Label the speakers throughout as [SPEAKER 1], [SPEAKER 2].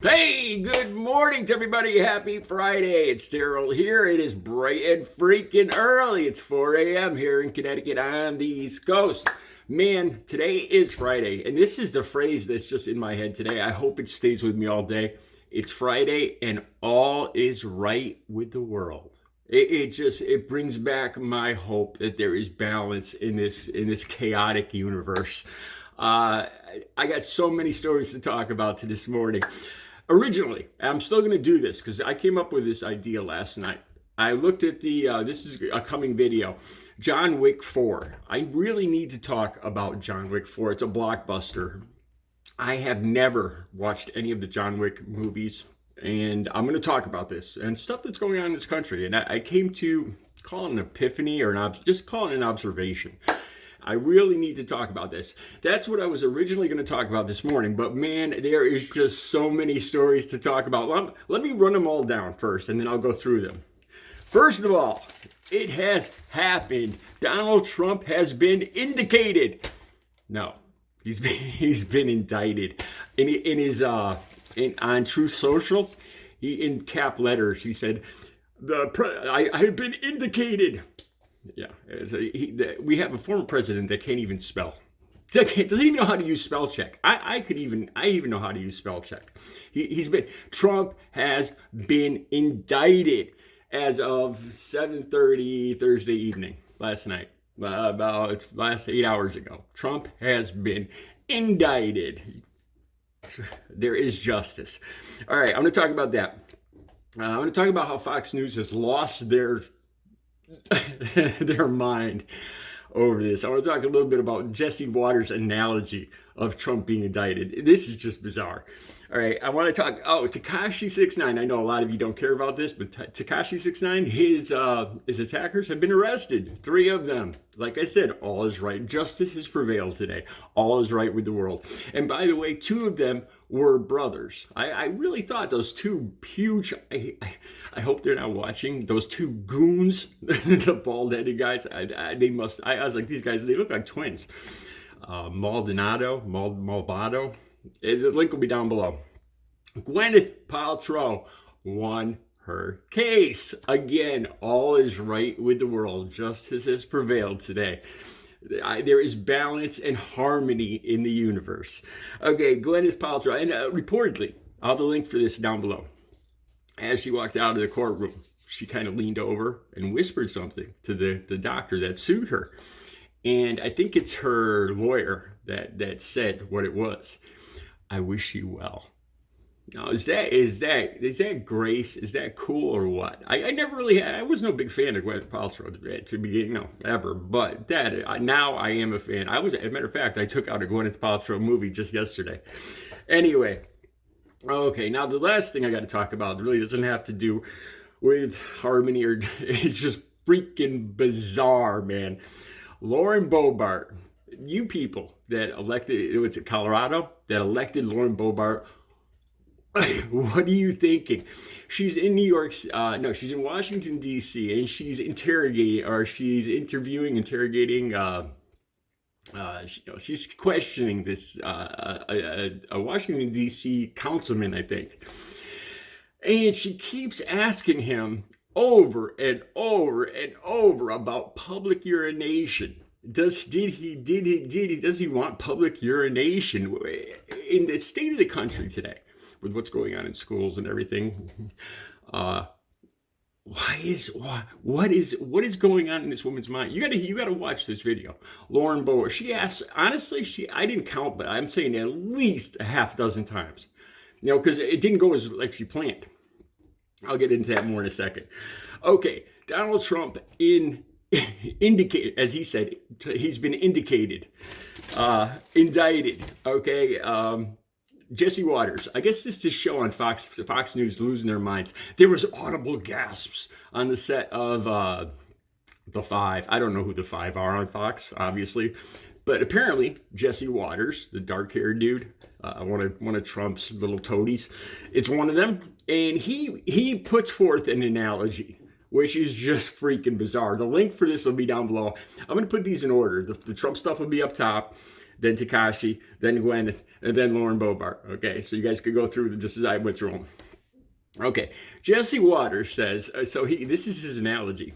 [SPEAKER 1] Hey, good morning to everybody. Happy Friday. It's Daryl here. It is bright and freaking early. It's 4 a.m. here in Connecticut on the East Coast. Man, today is Friday, and this is the phrase that's just in my head today. I hope it stays with me all day. It's Friday, and all is right with the world. It brings back my hope that there is balance in this chaotic universe. I got so many stories to talk about this morning. Originally, I'm still going to do this because I came up with this idea last night. I looked at this is a coming video, John Wick 4. I really need to talk about John Wick 4. It's a blockbuster. I have never watched any of the John Wick movies, and I'm going to talk about this and stuff that's going on in this country. And I came to call it an epiphany or just call it an observation. I really need to talk about this. That's what I was originally going to talk about this morning, but man, there is just so many stories to talk about. Let me run them all down first, and then I'll go through them. First of all, it has happened. Donald Trump has been indicated. No, he's been indicted. On Truth Social, in cap letters, he said, I have been indicated. Yeah, we have a former president that can't even spell. Doesn't even know how to use spell check. I even know how to use spell check. Trump has been indicted as of 7:30 Thursday evening last night. About last 8 hours ago. Trump has been indicted. There is justice. All right, I'm going to talk about that. I'm going to talk about how Fox News has lost their mind over this. I want to talk a little bit about Jesse Waters' analogy of Trump being indicted. This is just bizarre. All right, I want to talk. Tekashi 69. I know a lot of you don't care about this, but Tekashi 69, his attackers have been arrested. 3 of them. Like I said, all is right. Justice has prevailed today. All is right with the world. And by the way, 2 of them were brothers. I really thought those 2 huge. I hope they're not watching. Those 2 goons, the bald-headed guys. They must. I was like, these guys. They look like twins. Maldonado. The link will be down below. Gwyneth Paltrow won her case. Again, all is right with the world. Justice has prevailed today. There is balance and harmony in the universe. Okay, Gwyneth Paltrow, and reportedly, I'll have the link for this down below. As she walked out of the courtroom, she kind of leaned over and whispered something to the doctor that sued her. And I think it's her lawyer that said what it was. I wish you well. Now, is that grace? Is that cool or what? I never really had. I was no big fan of Gwyneth Paltrow to be, ever. But now I am a fan. As a matter of fact, I took out a Gwyneth Paltrow movie just yesterday. Anyway, okay. Now the last thing I got to talk about really doesn't have to do with harmony or it's just freaking bizarre, man. Lauren Boebert, you people that elected, it was Colorado, that elected Lauren Boebert, what are you thinking? She's in New York, she's in Washington, D.C., and she's interrogating, she's questioning this, a Washington, D.C. councilman, I think. And she keeps asking him over and over and over about public urination. Does he want public urination in the state of the country today with what's going on in schools and everything? What is going on in this woman's mind? You gotta watch this video. Lauren Boebert. She asked, honestly, I didn't count, but I'm saying at least a half dozen times. Because it didn't go as like she planned. I'll get into that more in a second. Okay, Donald Trump indicated, as he said, he's been indicted, indicted. Okay, Jesse Waters. I guess this is show on Fox News losing their minds. There was audible gasps on the set of The Five. I don't know who the 5 are on Fox, obviously. But apparently, Jesse Waters, the dark-haired dude, one of Trump's little toadies, it's one of them. And he puts forth an analogy, which is just freaking bizarre. The link for this will be down below. I'm going to put these in order. The Trump stuff will be up top. then Tekashi, then Gwyneth, and then Lauren Bobart. Okay, so you guys could go through just as I went through them. Okay, Jesse Waters says, this is his analogy.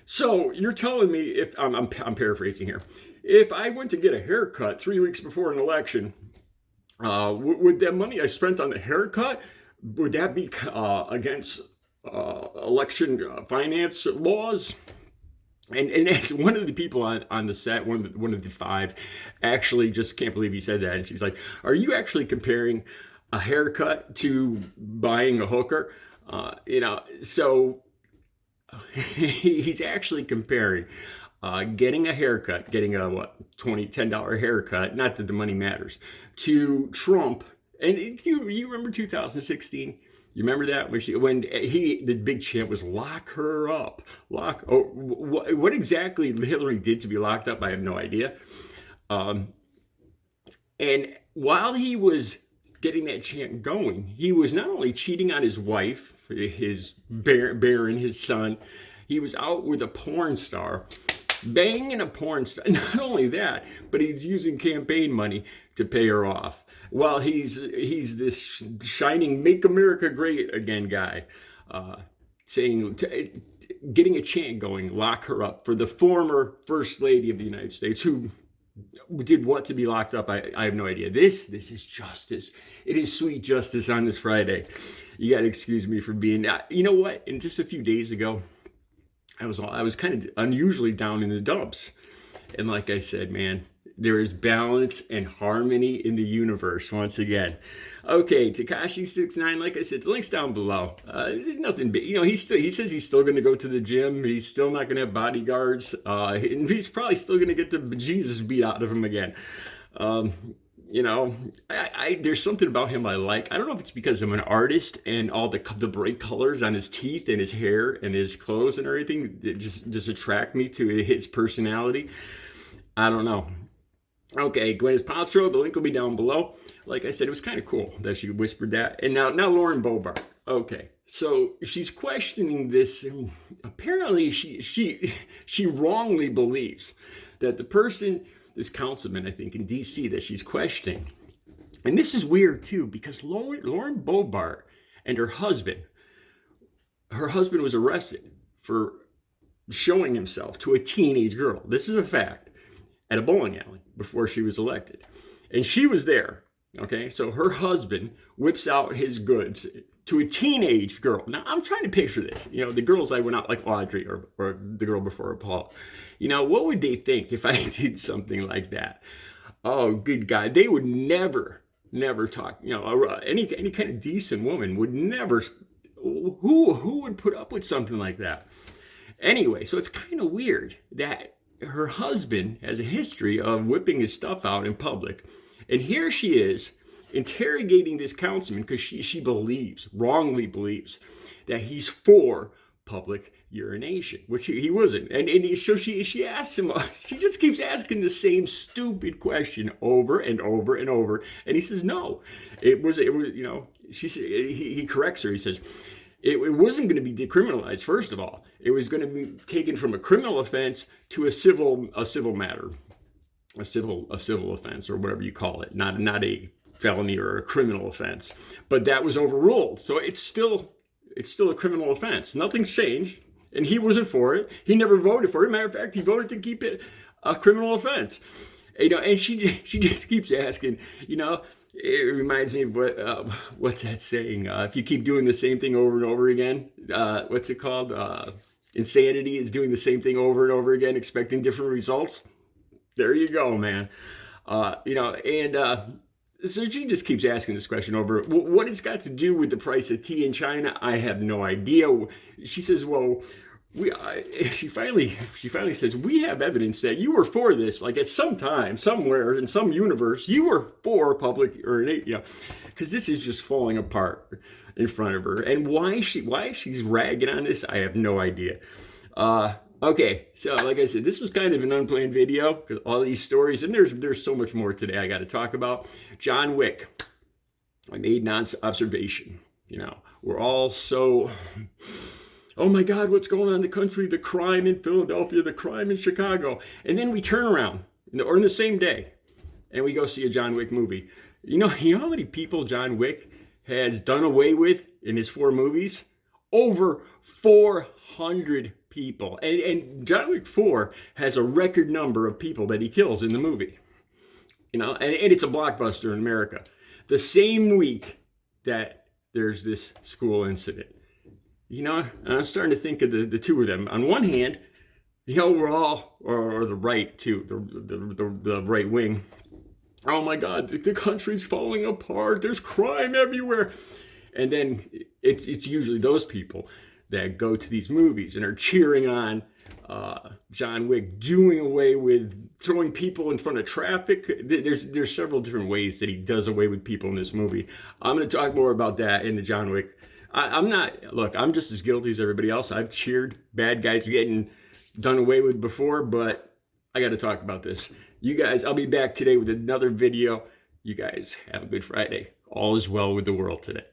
[SPEAKER 1] So you're telling me, if I'm paraphrasing here, if I went to get a haircut 3 weeks before an election, would that money I spent on the haircut, would that be against election finance laws? And as one of the people on the set, one of the five, actually just can't believe he said that. And she's like, "Are you actually comparing a haircut to buying a hooker?" So he's actually comparing getting a haircut, getting a $10 haircut, not that the money matters, to Trump. And you remember 2016? You remember that when the big chant was lock her up, what exactly Hillary did to be locked up? I have no idea. And while he was getting that chant going, he was not only cheating on his wife, his Barron, his son, he was out with a porn star, banging a porn star. Not only that, but he's using campaign money to pay her off. Well, he's this shining "Make America Great Again" guy, getting a chant going, lock her up, for the former First Lady of the United States, who did what to be locked up? I have no idea. This is justice. It is sweet justice on this Friday. You got to excuse me for being. You know what? And just a few days ago, I was kind of unusually down in the dumps, and like I said, man, there is balance and harmony in the universe once again. Okay, Tekashi 69, like I said, the link's down below. There's nothing big. He says he's still going to go to the gym. He's still not going to have bodyguards. And he's probably still going to get the bejesus beat out of him again. There's something about him I like. I don't know if it's because I'm an artist and all the bright colors on his teeth and his hair and his clothes and everything that just attract me to his personality. I don't know. Okay, Gwyneth Paltrow, the link will be down below. Like I said, it was kind of cool that she whispered that. And now Lauren Bobart. Okay, so she's questioning this. Apparently, she wrongly believes that the person, this councilman, I think, in D.C. that she's questioning. And this is weird, too, because Lauren Bobart and her husband was arrested for showing himself to a teenage girl. This is a fact. At a bowling alley before she was elected. And she was there. Okay, so her husband whips out his goods to a teenage girl. Now, I'm trying to picture this. The girls I went out, like Audrey or the girl before her, Paul. What would they think if I did something like that? Oh, good God. They would never talk. Any kind of decent woman would never. Who would put up with something like that? Anyway, so it's kind of weird that her husband has a history of whipping his stuff out in public. And here she is interrogating this councilman because she wrongly believes, that he's for public urination, which he wasn't. So she asks him, she just keeps asking the same stupid question over and over and over. And he says, no, it was, she said, he corrects her. He says, it wasn't going to be decriminalized, first of all. It was going to be taken from a criminal offense to a civil matter, a civil offense, or whatever you call it, not a felony or a criminal offense. But that was overruled, so it's still a criminal offense. Nothing's changed, and he wasn't for it. He never voted for it. Matter of fact, he voted to keep it a criminal offense. And she just keeps asking, It reminds me of what's that saying? If you keep doing the same thing over and over again, what's it called? Insanity is doing the same thing over and over again, expecting different results. There you go, man. So she just keeps asking this question over. What it's got to do with the price of tea in China, I have no idea. She says, well, she finally says, we have evidence that you were for this, like at some time, somewhere in some universe, you were for public urination, because this is just falling apart in front of her. And why she's ragging on this, I have no idea. Okay, so like I said, this was kind of an unplanned video, because all these stories, and there's so much more today I got to talk about. John Wick, I made an observation. We're all so, oh my God, what's going on in the country? The crime in Philadelphia, the crime in Chicago. And then we turn around, or in the same day, and we go see a John Wick movie. You know how many people John Wick has done away with in his 4 movies? Over 400 people. And John Wick 4 has a record number of people that he kills in the movie. And it's a blockbuster in America. The same week that there's this school incident. I'm starting to think of the two of them. On one hand, we're all, or the right too, the right wing. Oh my God, the country's falling apart. There's crime everywhere. And then it's usually those people that go to these movies and are cheering on John Wick doing away with throwing people in front of traffic. There's several different ways that he does away with people in this movie. I'm going to talk more about that in the John Wick. I'm just as guilty as everybody else. I've cheered bad guys getting done away with before, but I got to talk about this. You guys, I'll be back today with another video. You guys have a good Friday. All is well with the world today.